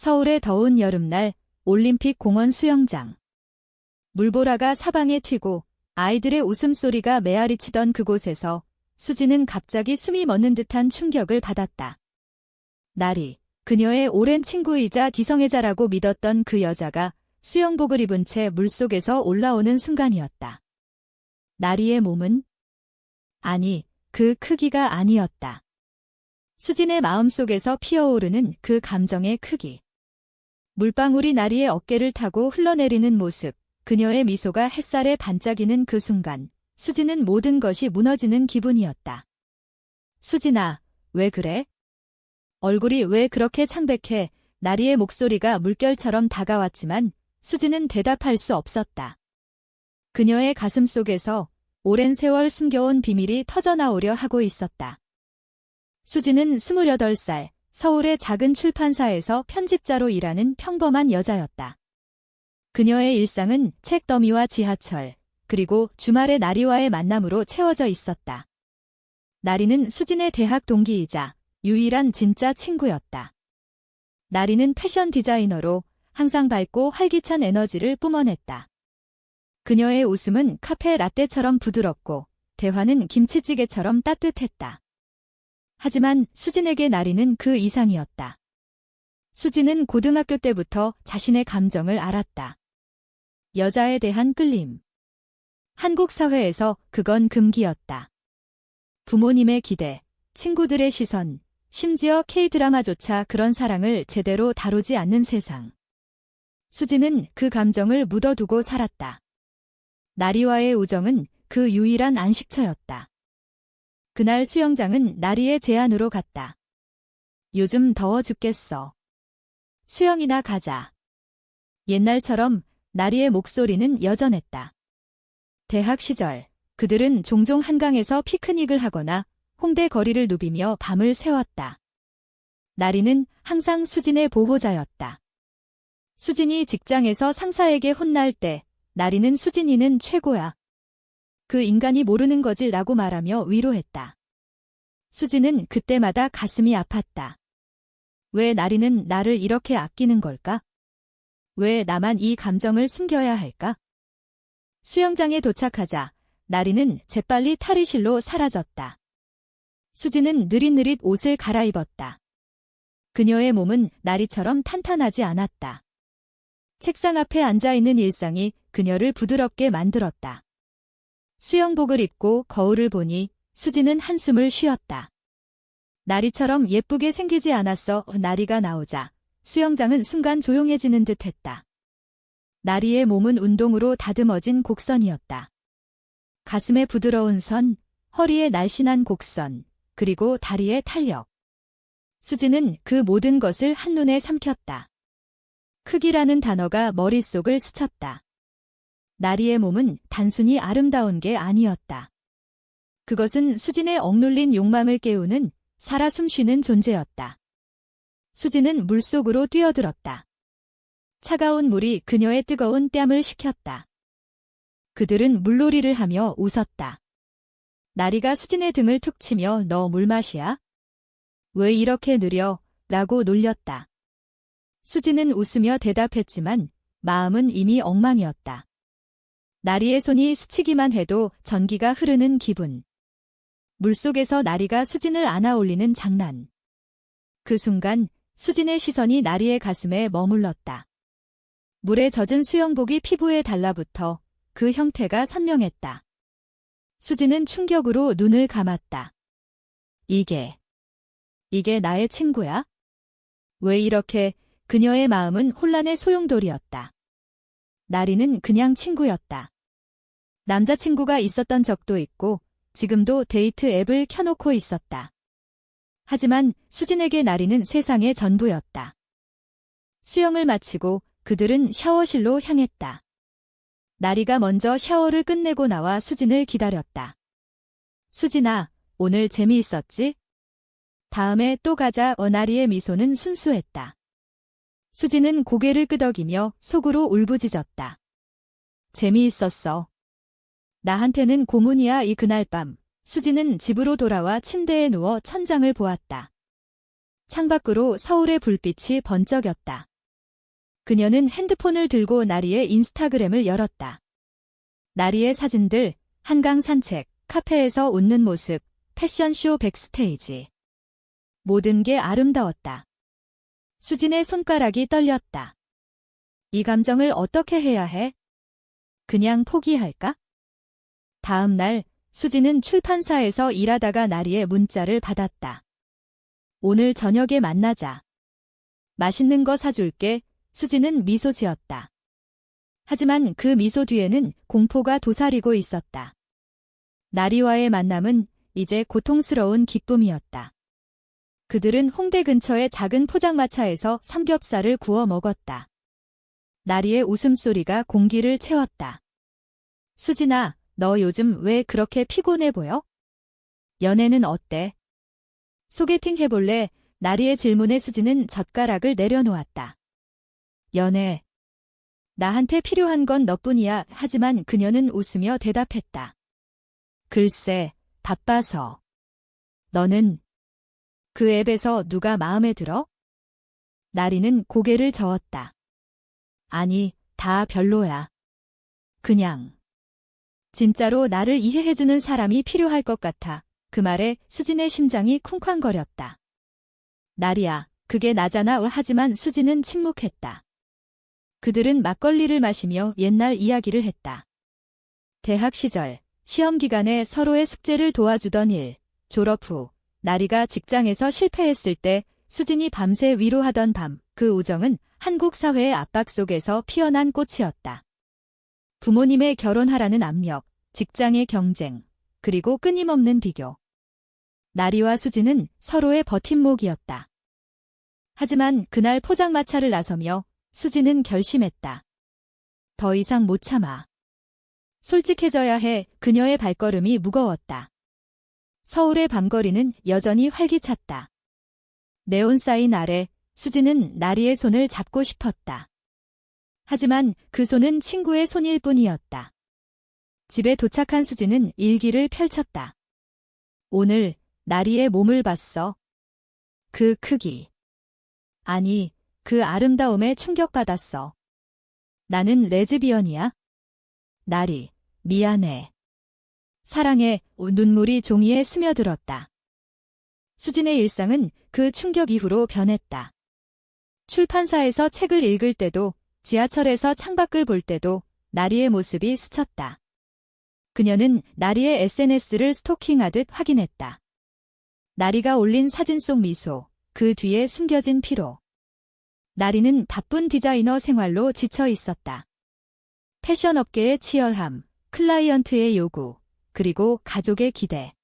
서울의 더운 여름날 올림픽 공원 수영장. 물보라가 사방에 튀고 아이들의 웃음소리가 메아리치던 그곳에서 수지는 갑자기 숨이 멎는 듯한 충격을 받았다. 나리, 그녀의 오랜 친구이자 기성애자라고 믿었던 그 여자가 수영복을 입은 채 물속에서 올라오는 순간이었다. 나리의 몸은? 아니, 그 크기가 아니었다. 수진의 마음속에서 피어오르는 그 감정의 크기. 물방울이 나리의 어깨를 타고 흘러내리는 모습, 그녀의 미소가 햇살에 반짝이는 그 순간, 수진은 모든 것이 무너지는 기분이었다. 수진아, 왜 그래? 얼굴이 왜 그렇게 창백해? 나리의 목소리가 물결처럼 다가왔지만 수진은 대답할 수 없었다. 그녀의 가슴 속에서 오랜 세월 숨겨온 비밀이 터져나오려 하고 있었다. 수진은 28살, 서울의 작은 출판사에서 편집자로 일하는 평범한 여자였다. 그녀의 일상은 책 더미와 지하철, 그리고 주말의 나리와의 만남으로 채워져 있었다. 나리는 수진의 대학 동기이자 유일한 진짜 친구였다. 나리는 패션 디자이너로 항상 밝고 활기찬 에너지를 뿜어냈다. 그녀의 웃음은 카페 라떼처럼 부드럽고 대화는 김치찌개처럼 따뜻했다. 하지만 수진에게 나리는 그 이상이었다. 수진은 고등학교 때부터 자신의 감정을 알았다. 여자에 대한 끌림. 한국 사회에서 그건 금기였다. 부모님의 기대, 친구들의 시선, 심지어 K-드라마조차 그런 사랑을 제대로 다루지 않는 세상. 수진은 그 감정을 묻어두고 살았다. 나리와의 우정은 그 유일한 안식처였다. 그날 수영장은 나리의 제안으로 갔다. 요즘 더워 죽겠어. 수영이나 가자. 옛날처럼 나리의 목소리는 여전했다. 대학 시절, 그들은 종종 한강에서 피크닉을 하거나 홍대 거리를 누비며 밤을 새웠다. 나리는 항상 수진의 보호자였다. 수진이 직장에서 상사에게 혼날 때, 나리는 수진이는 최고야. 그 인간이 모르는 거지 라고 말하며 위로했다. 수진은 그때마다 가슴이 아팠다. 왜 나리는 나를 이렇게 아끼는 걸까? 왜 나만 이 감정을 숨겨야 할까? 수영장에 도착하자 나리는 재빨리 탈의실로 사라졌다. 수진은 느릿느릿 옷을 갈아입었다. 그녀의 몸은 나리처럼 탄탄하지 않았다. 책상 앞에 앉아있는 일상이 그녀를 부드럽게 만들었다. 수영복을 입고 거울을 보니 수진은 한숨을 쉬었다. 나리처럼 예쁘게 생기지 않았어. 나리가 나오자 수영장은 순간 조용해지는 듯했다. 나리의 몸은 운동으로 다듬어진 곡선이었다. 가슴의 부드러운 선, 허리의 날씬한 곡선, 그리고 다리의 탄력. 수진은 그 모든 것을 한눈에 삼켰다. 크기라는 단어가 머릿속을 스쳤다. 나리의 몸은 단순히 아름다운 게 아니었다. 그것은 수진의 억눌린 욕망을 깨우는 살아 숨쉬는 존재였다. 수진은 물속으로 뛰어들었다. 차가운 물이 그녀의 뜨거운 뺨을 식혔다. 그들은 물놀이를 하며 웃었다. 나리가 수진의 등을 툭 치며 너 물맛이야? 왜 이렇게 느려? 라고 놀렸다. 수진은 웃으며 대답했지만 마음은 이미 엉망이었다. 나리의 손이 스치기만 해도 전기가 흐르는 기분. 물속에서 나리가 수진을 안아 올리는 장난. 그 순간 수진의 시선이 나리의 가슴에 머물렀다. 물에 젖은 수영복이 피부에 달라붙어 그 형태가 선명했다. 수진은 충격으로 눈을 감았다. 이게 나의 친구야? 왜 이렇게? 그녀의 마음은 혼란의 소용돌이었다. 나리는 그냥 친구였다. 남자친구가 있었던 적도 있고 지금도 데이트 앱을 켜놓고 있었다. 하지만 수진에게 나리는 세상의 전부였다. 수영을 마치고 그들은 샤워실로 향했다. 나리가 먼저 샤워를 끝내고 나와 수진을 기다렸다. 수진아, 오늘 재미있었지? 다음에 또 가자. 나리의 미소는 순수했다. 수진은 고개를 끄덕이며 속으로 울부짖었다. 재미있었어. 나한테는 고문이야. 그날 밤 수진은 집으로 돌아와 침대에 누워 천장을 보았다. 창밖으로 서울의 불빛이 번쩍였다. 그녀는 핸드폰을 들고 나리의 인스타그램을 열었다. 나리의 사진들, 한강 산책, 카페에서 웃는 모습, 패션쇼 백스테이지. 모든 게 아름다웠다. 수진의 손가락이 떨렸다. 이 감정을 어떻게 해야 해? 그냥 포기할까? 다음 날 수진은 출판사에서 일하다가 나리의 문자를 받았다. 오늘 저녁에 만나자. 맛있는 거 사줄게. 수진은 미소 지었다. 하지만 그 미소 뒤에는 공포가 도사리고 있었다. 나리와의 만남은 이제 고통스러운 기쁨이었다. 그들은 홍대 근처의 작은 포장마차에서 삼겹살을 구워 먹었다. 나리의 웃음소리가 공기를 채웠다. 수진아, 너 요즘 왜 그렇게 피곤해 보여? 연애는 어때? 소개팅 해볼래? 나리의 질문에 수진은 젓가락을 내려놓았다. 연애. 나한테 필요한 건 너뿐이야. 하지만 그녀는 웃으며 대답했다. 글쎄, 바빠서. 너는 그 앱에서 누가 마음에 들어? 나리는 고개를 저었다. 아니, 다 별로야. 그냥. 진짜로 나를 이해해주는 사람이 필요할 것 같아. 그 말에 수진의 심장이 쿵쾅거렸다. 나리야, 그게 나잖아. 하지만 수진은 침묵했다. 그들은 막걸리를 마시며 옛날 이야기를 했다. 대학 시절, 시험 기간에 서로의 숙제를 도와주던 일, 졸업 후, 나리가 직장에서 실패했을 때 수진이 밤새 위로하던 밤, 그 우정은 한국 사회의 압박 속에서 피어난 꽃이었다. 부모님의 결혼하라는 압력, 직장의 경쟁, 그리고 끊임없는 비교. 나리와 수진은 서로의 버팀목이었다. 하지만 그날 포장마차를 나서며 수진은 결심했다. 더 이상 못 참아. 솔직해져야 해. 그녀의 발걸음이 무거웠다. 서울의 밤거리는 여전히 활기찼다. 네온사인 아래 수진은 나리의 손을 잡고 싶었다. 하지만 그 손은 친구의 손일 뿐이었다. 집에 도착한 수진은 일기를 펼쳤다. 오늘 나리의 몸을 봤어. 그 크기. 아니, 그 아름다움에 충격받았어. 나는 레즈비언이야? 나리, 미안해. 사랑해. 눈물이 종이에 스며들었다. 수진의 일상은 그 충격 이후로 변했다. 출판사에서 책을 읽을 때도, 지하철에서 창밖을 볼 때도 나리의 모습이 스쳤다. 그녀는 나리의 SNS를 스토킹하듯 확인했다. 나리가 올린 사진 속 미소, 그 뒤에 숨겨진 피로. 나리는 바쁜 디자이너 생활로 지쳐 있었다. 패션 업계의 치열함, 클라이언트의 요구, 그리고 가족의 기대.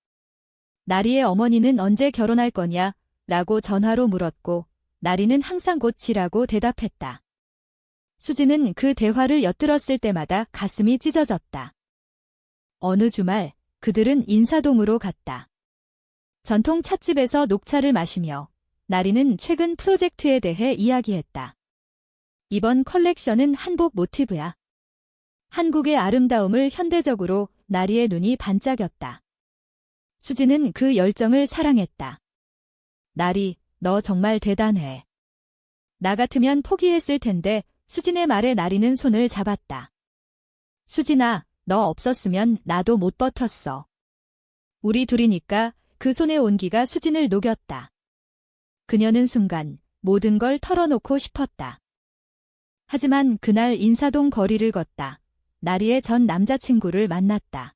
나리의 어머니는 언제 결혼할 거냐? 라고 전화로 물었고, 나리는 항상 곧이라고 대답했다. 수진은 그 대화를 엿들었을 때마다 가슴이 찢어졌다. 어느 주말, 그들은 인사동으로 갔다. 전통 찻집에서 녹차를 마시며, 나리는 최근 프로젝트에 대해 이야기했다. 이번 컬렉션은 한복 모티브야. 한국의 아름다움을 현대적으로. 나리의 눈이 반짝였다. 수진은 그 열정을 사랑했다. 나리, 너 정말 대단해. 나 같으면 포기했을 텐데. 수진의 말에 나리는 손을 잡았다. 수진아, 너 없었으면 나도 못 버텼어. 우리 둘이니까. 그 손의 온기가 수진을 녹였다. 그녀는 순간 모든 걸 털어놓고 싶었다. 하지만 그날 인사동 거리를 걷다. 나리의 전 남자친구를 만났다.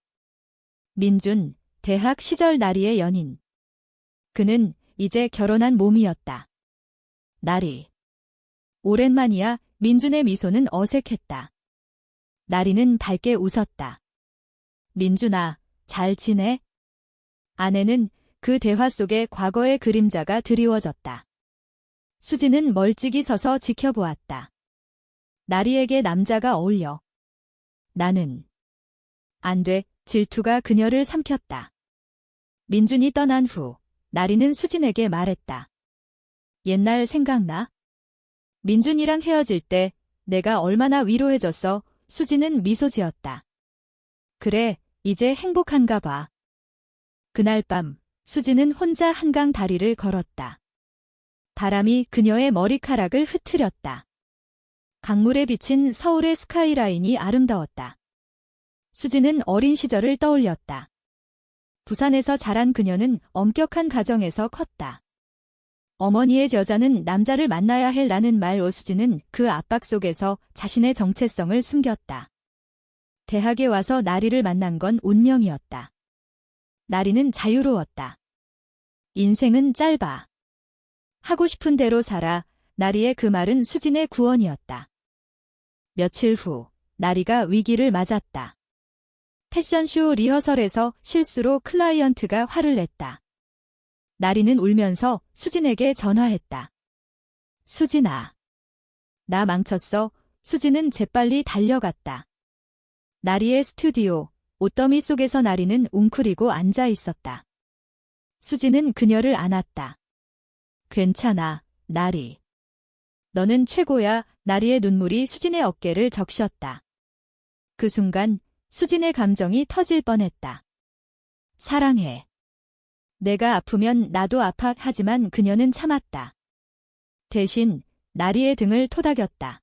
민준, 대학 시절 나리의 연인. 그는 이제 결혼한 몸이었다. 나리. 오랜만이야. 민준의 미소는 어색했다. 나리는 밝게 웃었다. 민준아, 잘 지내? 아내는 그 대화 속에 과거의 그림자가 드리워졌다. 수진은 멀찍이 서서 지켜보았다. 나리에게 남자가 어울려. 나는. 안 돼. 질투가 그녀를 삼켰다. 민준이 떠난 후 나리는 수진에게 말했다. 옛날 생각나? 민준이랑 헤어질 때 내가 얼마나 위로해줬어. 수진은 미소 지었다. 그래, 이제 행복한가 봐. 그날 밤 수진은 혼자 한강 다리를 걸었다. 바람이 그녀의 머리카락을 흐트렸다. 강물에 비친 서울의 스카이라인이 아름다웠다. 수지는 어린 시절을 떠올렸다. 부산에서 자란 그녀는 엄격한 가정에서 컸다. 어머니의 여자는 남자를 만나야 해라는 말 수지는 그 압박 속에서 자신의 정체성을 숨겼다. 대학에 와서 나리를 만난 건 운명이었다. 나리는 자유로웠다. 인생은 짧아. 하고 싶은 대로 살아. 나리의 그 말은 수진의 구원이었다. 며칠 후, 나리가 위기를 맞았다. 패션쇼 리허설에서 실수로 클라이언트가 화를 냈다. 나리는 울면서 수진에게 전화했다. 수진아. 나 망쳤어. 수진은 재빨리 달려갔다. 나리의 스튜디오, 옷더미 속에서 나리는 웅크리고 앉아 있었다. 수진은 그녀를 안았다. 괜찮아, 나리. 너는 최고야. 나리의 눈물이 수진의 어깨를 적셨다. 그 순간 수진의 감정이 터질 뻔했다. 사랑해. 내가 아프면 나도 아파. 하지만 그녀는 참았다. 대신 나리의 등을 토닥였다.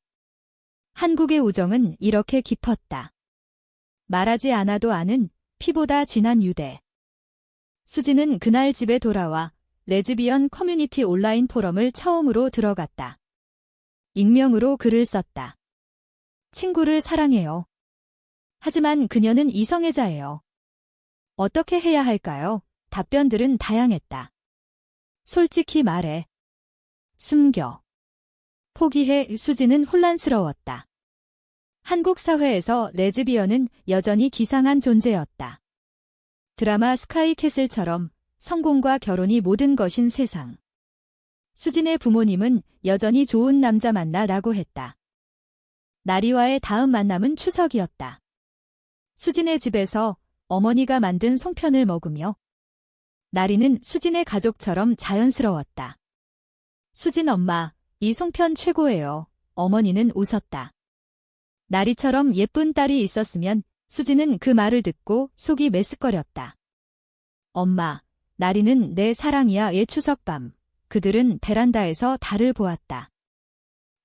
한국의 우정은 이렇게 깊었다. 말하지 않아도 아는 피보다 진한 유대. 수지는 그날 집에 돌아와 레즈비언 커뮤니티 온라인 포럼을 처음으로 들어갔다. 익명으로 글을 썼다. 친구를 사랑해요. 하지만 그녀는 이성애자예요. 어떻게 해야 할까요? 답변들은 다양했다. 솔직히 말해. 숨겨. 포기해. 수지는 혼란스러웠다. 한국 사회에서 레즈비언은 여전히 기상한 존재였다. 드라마 스카이캐슬처럼 성공과 결혼이 모든 것인 세상. 수진의 부모님은 여전히 좋은 남자 만나라고 했다. 나리와의 다음 만남은 추석이었다. 수진의 집에서 어머니가 만든 송편을 먹으며 나리는 수진의 가족처럼 자연스러웠다. 수진 엄마, 이 송편 최고예요. 어머니는 웃었다. 나리처럼 예쁜 딸이 있었으면 수진은 그 말을 듣고 속이 메스꺼렸다. 엄마, 나리는 내 사랑이야. 의 추석밤. 그들은 베란다에서 달을 보았다.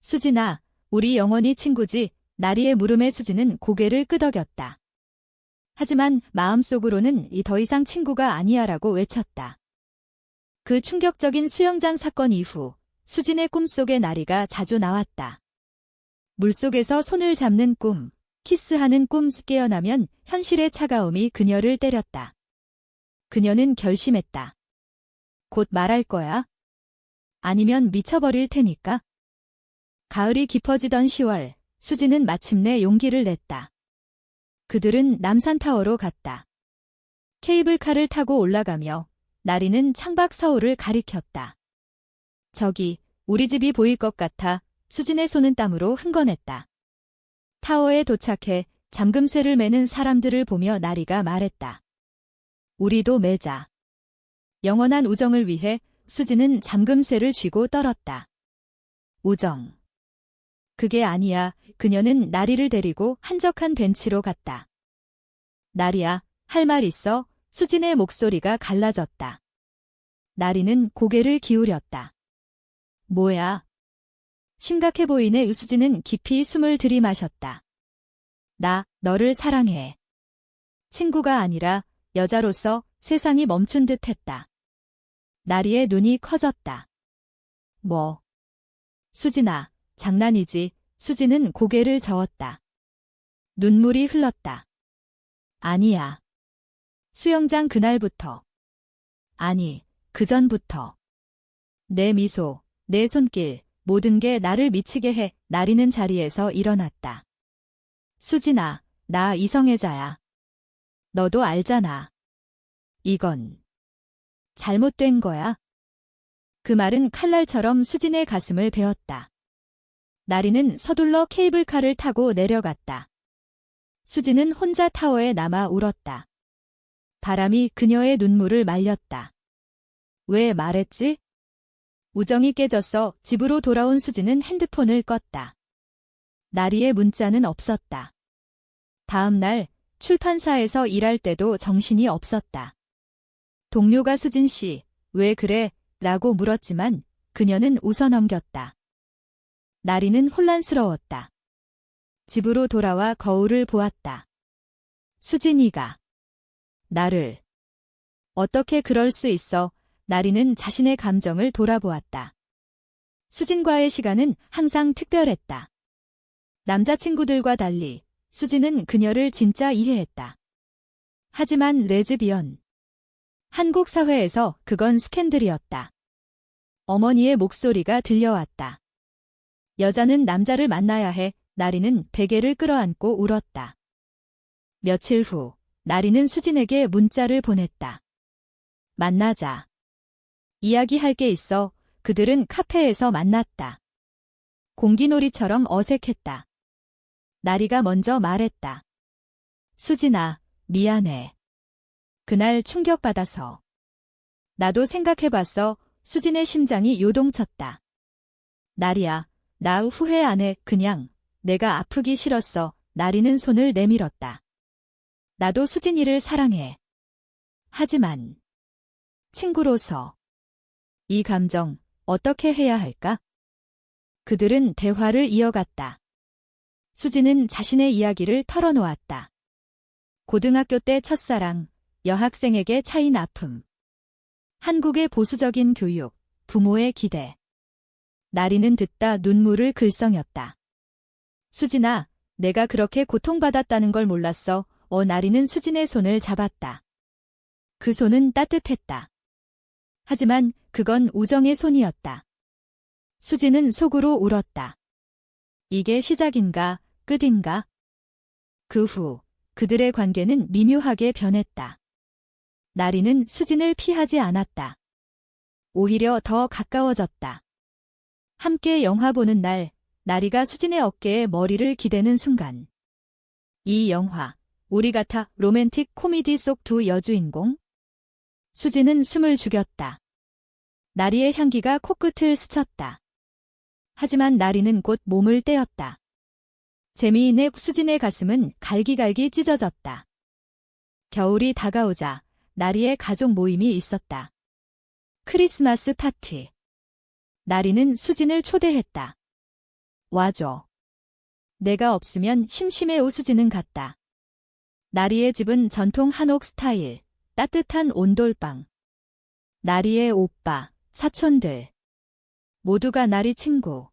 수진아, 우리 영원히 친구지. 나리의 물음에 수진은 고개를 끄덕였다. 하지만 마음속으로는 더 이상 친구가 아니야라고 외쳤다. 그 충격적인 수영장 사건 이후 수진의 꿈속에 나리가 자주 나왔다. 물속에서 손을 잡는 꿈, 키스하는 꿈. 깨어나면 현실의 차가움이 그녀를 때렸다. 그녀는 결심했다. 곧 말할 거야. 아니면 미쳐버릴 테니까. 가을이 깊어지던 10월, 수지는 마침내 용기를 냈다. 그들은 남산타워로 갔다. 케이블카를 타고 올라가며 나리는 창밖 서울을 가리켰다. 저기, 우리 집이 보일 것 같아. 수진의 손은 땀으로 흥건했다. 타워에 도착해 잠금쇠를 매는 사람들을 보며 나리가 말했다. 우리도 매자. 영원한 우정을 위해 수지는 잠금쇠를 쥐고 떨었다. 우정. 그게 아니야. 그녀는 나리를 데리고 한적한 벤치로 갔다. 나리야, 할 말 있어? 수진의 목소리가 갈라졌다. 나리는 고개를 기울였다. 뭐야? 심각해 보이네. 수지는 깊이 숨을 들이마셨다. 나, 너를 사랑해. 친구가 아니라 여자로서 세상이 멈춘 듯 했다. 나리의 눈이 커졌다. 뭐? 수진아, 장난이지. 수지는 고개를 저었다. 눈물이 흘렀다. 아니야. 수영장 그날부터. 아니, 그전부터. 내 미소, 내 손길, 모든 게 나를 미치게 해. 나리는 자리에서 일어났다. 수진아, 나 이성애자야. 너도 알잖아. 이건 잘못된 거야. 그 말은 칼날처럼 수진의 가슴을 베었다. 나리는 서둘러 케이블카를 타고 내려갔다. 수진은 혼자 타워에 남아 울었다. 바람이 그녀의 눈물을 말렸다. 왜 말했지? 우정이 깨졌어. 집으로 돌아온 수진은 핸드폰을 껐다. 나리의 문자는 없었다. 다음 날 출판사에서 일할 때도 정신이 없었다. 동료가 수진 씨, 왜 그래? 라고 물었지만 그녀는 웃어넘겼다. 나리는 혼란스러웠다. 집으로 돌아와 거울을 보았다. 수진이가 나를 어떻게 그럴 수 있어? 나리는 자신의 감정을 돌아보았다. 수진과의 시간은 항상 특별했다. 남자친구들과 달리 수진은 그녀를 진짜 이해했다. 하지만 레즈비언. 한국 사회에서 그건 스캔들이었다. 어머니의 목소리가 들려왔다. 여자는 남자를 만나야 해. 나리는 베개를 끌어안고 울었다. 며칠 후 나리는 수진에게 문자를 보냈다. 만나자. 이야기할 게 있어. 그들은 카페에서 만났다. 공기놀이처럼 어색했다. 나리가 먼저 말했다. 수진아, 미안해. 그날 충격받아서. 나도 생각해봤어. 수진의 심장이 요동쳤다. 나리야, 나 후회 안 해. 그냥 내가 아프기 싫었어. 나리는 손을 내밀었다. 나도 수진이를 사랑해. 하지만 친구로서 이 감정 어떻게 해야 할까? 그들은 대화를 이어갔다. 수진은 자신의 이야기를 털어놓았다. 고등학교 때 첫사랑, 여학생에게 차인 아픔, 한국의 보수적인 교육, 부모의 기대. 나리는 듣다 눈물을 글썽였다. 수진아, 내가 그렇게 고통받았다는 걸 몰랐어. 나리는 수진의 손을 잡았다. 그 손은 따뜻했다. 하지만 그건 우정의 손이었다. 수진은 속으로 울었다. 이게 시작인가, 끝인가? 그 후 그들의 관계는 미묘하게 변했다. 나리는 수진을 피하지 않았다. 오히려 더 가까워졌다. 함께 영화 보는 날, 나리가 수진의 어깨에 머리를 기대는 순간. 이 영화, 우리 같아 로맨틱 코미디 속 두 여주인공? 수진은 숨을 죽였다. 나리의 향기가 코끝을 스쳤다. 하지만 나리는 곧 몸을 떼었다. 재미있네. 수진의 가슴은 갈기갈기 찢어졌다. 겨울이 다가오자 나리의 가족 모임이 있었다. 크리스마스 파티. 나리는 수진을 초대했다. 와줘. 내가 없으면 심심해. 수진은 갔다. 나리의 집은 전통 한옥 스타일, 따뜻한 온돌방. 나리의 오빠, 사촌들. 모두가 나리 친구.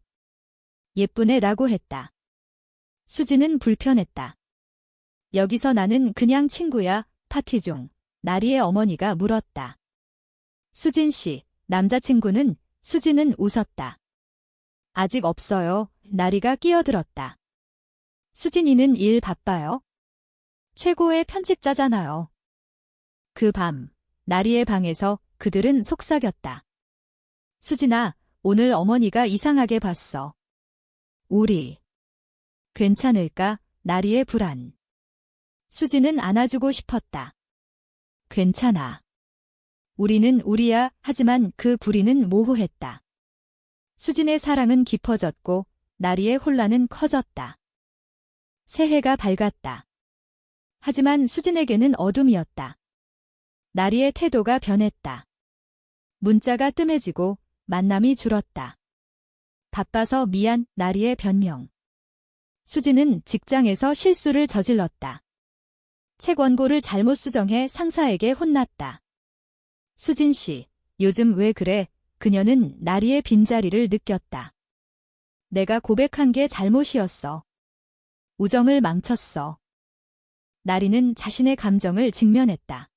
예쁘네 라고 했다. 수진은 불편했다. 여기서 나는 그냥 친구야. 파티 중 나리의 어머니가 물었다. 수진 씨, 남자친구는? 수진은 웃었다. 아직 없어요. 나리가 끼어들었다. 수진이는 일 바빠요. 최고의 편집자잖아요. 그 밤, 나리의 방에서 그들은 속삭였다. 수진아, 오늘 어머니가 이상하게 봤어. 우리 괜찮을까? 나리의 불안. 수진은 안아주고 싶었다. 괜찮아. 우리는 우리야. 하지만 그 구리는 모호했다. 수진의 사랑은 깊어졌고 나리의 혼란은 커졌다. 새해가 밝았다. 하지만 수진에게는 어둠이었다. 나리의 태도가 변했다. 문자가 뜸해지고 만남이 줄었다. 바빠서 미안. 나리의 변명. 수진은 직장에서 실수를 저질렀다. 책 원고를 잘못 수정해 상사에게 혼났다. 수진 씨, 요즘 왜 그래? 그녀는 나리의 빈자리를 느꼈다. 내가 고백한 게 잘못이었어. 우정을 망쳤어. 나리는 자신의 감정을 직면했다.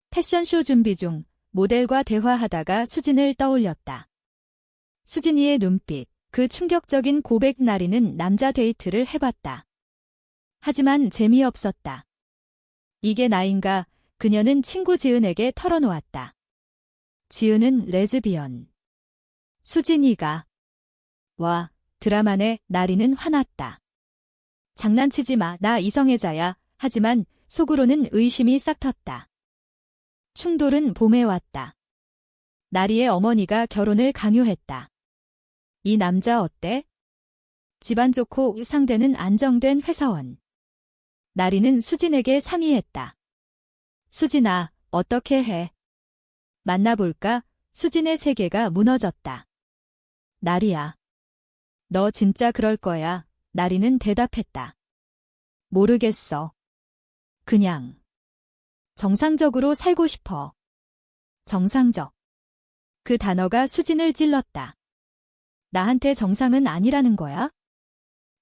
패션쇼 준비 중 모델과 대화하다가 수진을 떠올렸다. 수진이의 눈빛, 그 충격적인 고백. 나리는 남자 데이트를 해봤다. 하지만 재미없었다. 이게 나인가? 그녀는 친구 지은에게 털어놓았다. 지은은 레즈비언. 수진이가 와, 드라마네. 나리는 화났다. 장난치지 마. 나 이성애자야. 하지만 속으로는 의심이 싹 텄다. 충돌은 봄에 왔다. 나리의 어머니가 결혼을 강요했다. 이 남자 어때? 집안 좋고 상대는 안정된 회사원. 나리는 수진에게 상의했다. 수진아, 어떻게 해? 만나볼까? 수진의 세계가 무너졌다. 나리야. 너 진짜 그럴 거야. 나리는 대답했다. 모르겠어. 그냥 정상적으로 살고 싶어. 정상적. 그 단어가 수진을 찔렀다. 나한테 정상은 아니라는 거야?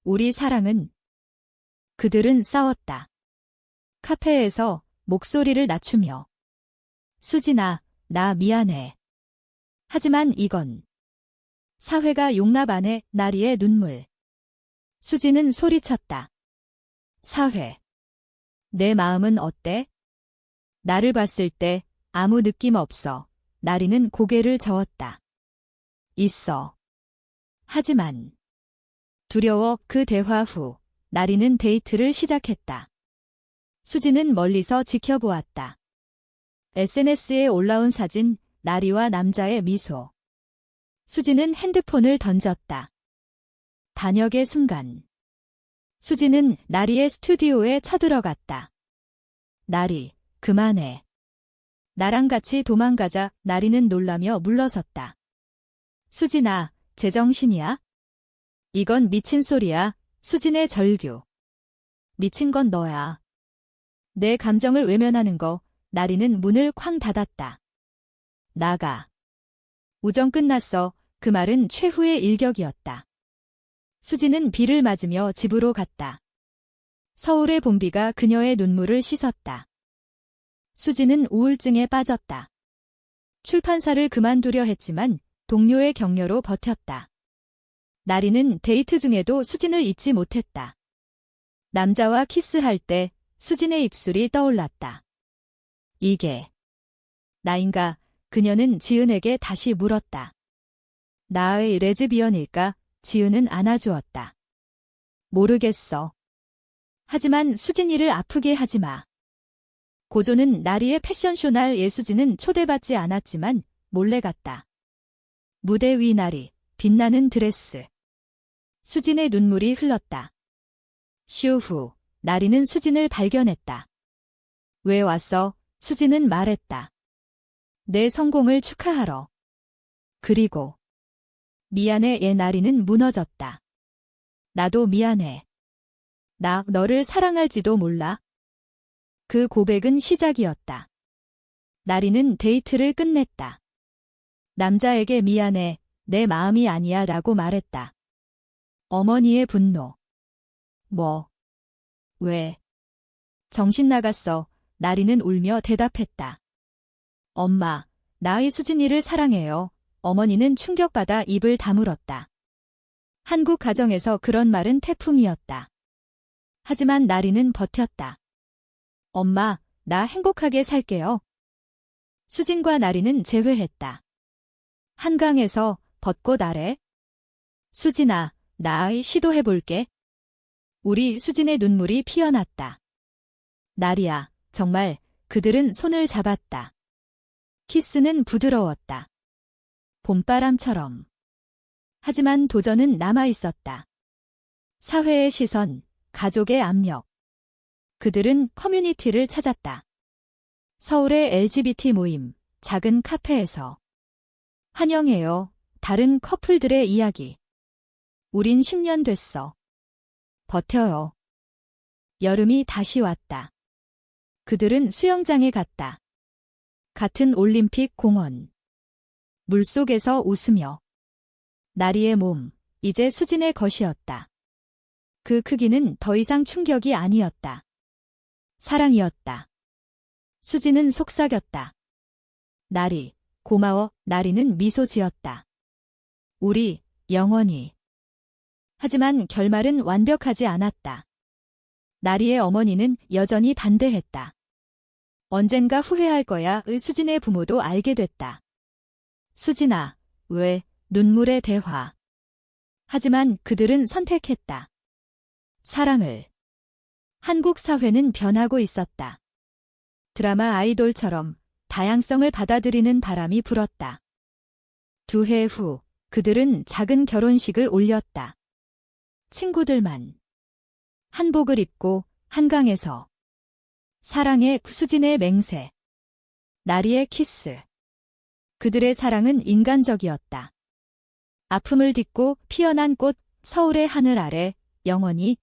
우리 사랑은. 그들은 싸웠다. 카페에서 목소리를 낮추며. 수진아, 나 미안해. 하지만 이건 사회가 용납 안 해. 나리의 눈물. 수진은 소리쳤다. 사회. 내 마음은 어때? 나를 봤을 때 아무 느낌 없어. 나리는 고개를 저었다. 있어. 하지만 두려워. 그 대화 후 나리는 데이트를 시작했다. 수진은 멀리서 지켜보았다. SNS에 올라온 사진, 나리와 남자의 미소. 수진은 핸드폰을 던졌다. 단역의 순간. 수진은 나리의 스튜디오에 쳐들어갔다. 나리, 그만해. 나랑 같이 도망가자. 나리는 놀라며 물러섰다. 수진아, 제정신이야? 이건 미친 소리야. 수진의 절규. 미친 건 너야. 내 감정을 외면하는 거. 나리는 문을 쾅 닫았다. 나가. 우정 끝났어. 그 말은 최후의 일격이었다. 수진은 비를 맞으며 집으로 갔다. 서울의 봄비가 그녀의 눈물을 씻었다. 수진은 우울증에 빠졌다. 출판사를 그만두려 했지만 동료의 격려로 버텼다. 나리는 데이트 중에도 수진을 잊지 못했다. 남자와 키스할 때 수진의 입술이 떠올랐다. 이게 나인가? 그녀는 지은에게 다시 물었다. 나의 레즈비언일까? 지은은 안아주었다. 모르겠어. 하지만 수진이를 아프게 하지 마. 고조는 나리의 패션쇼 날 예수진은 초대받지 않았지만 몰래 갔다. 무대 위 나리, 빛나는 드레스. 수진의 눈물이 흘렀다. 쇼 후, 나리는 수진을 발견했다. 왜 왔어? 수진은 말했다. 내 성공을 축하하러. 그리고 미안해. 나리는 무너졌다. 나도 미안해. 나 너를 사랑할지도 몰라. 그 고백은 시작이었다. 나리는 데이트를 끝냈다. 남자에게 미안해. 내 마음이 아니야 라고 말했다. 어머니의 분노. 뭐? 왜? 정신 나갔어. 나리는 울며 대답했다. 엄마, 나의 수진이를 사랑해요. 어머니는 충격받아 입을 다물었다. 한국 가정에서 그런 말은 태풍이었다. 하지만 나리는 버텼다. 엄마, 나 행복하게 살게요. 수진과 나리는 재회했다. 한강에서 벚꽃 아래. 수진아, 나의 시도해볼게. 우리 수진의 눈물이 피어났다. 나리야, 정말 그들은 손을 잡았다. 키스는 부드러웠다. 봄바람처럼. 하지만 도전은 남아있었다. 사회의 시선, 가족의 압력. 그들은 커뮤니티를 찾았다. 서울의 LGBT 모임, 작은 카페에서. 환영해요. 다른 커플들의 이야기. 우린 10년 됐어. 버텨요. 여름이 다시 왔다. 그들은 수영장에 갔다. 같은 올림픽 공원. 물속에서 웃으며. 나리의 몸, 이제 수진의 것이었다. 그 크기는 더 이상 충격이 아니었다. 사랑이었다. 수진은 속삭였다. 나리, 고마워. 나리는 미소 지었다. 우리, 영원히. 하지만 결말은 완벽하지 않았다. 나리의 어머니는 여전히 반대했다. 언젠가 후회할 거야. 수진의 부모도 알게 됐다. 수진아, 왜? 눈물의 대화. 하지만 그들은 선택했다. 사랑을. 한국 사회는 변하고 있었다. 드라마 아이돌처럼 다양성을 받아들이는 바람이 불었다. 2해 후, 그들은 작은 결혼식을 올렸다. 친구들만. 한복을 입고 한강에서. 사랑의 수진의 맹세. 나리의 키스. 그들의 사랑은 인간적이었다. 아픔을 딛고 피어난 꽃, 서울의 하늘 아래 영원히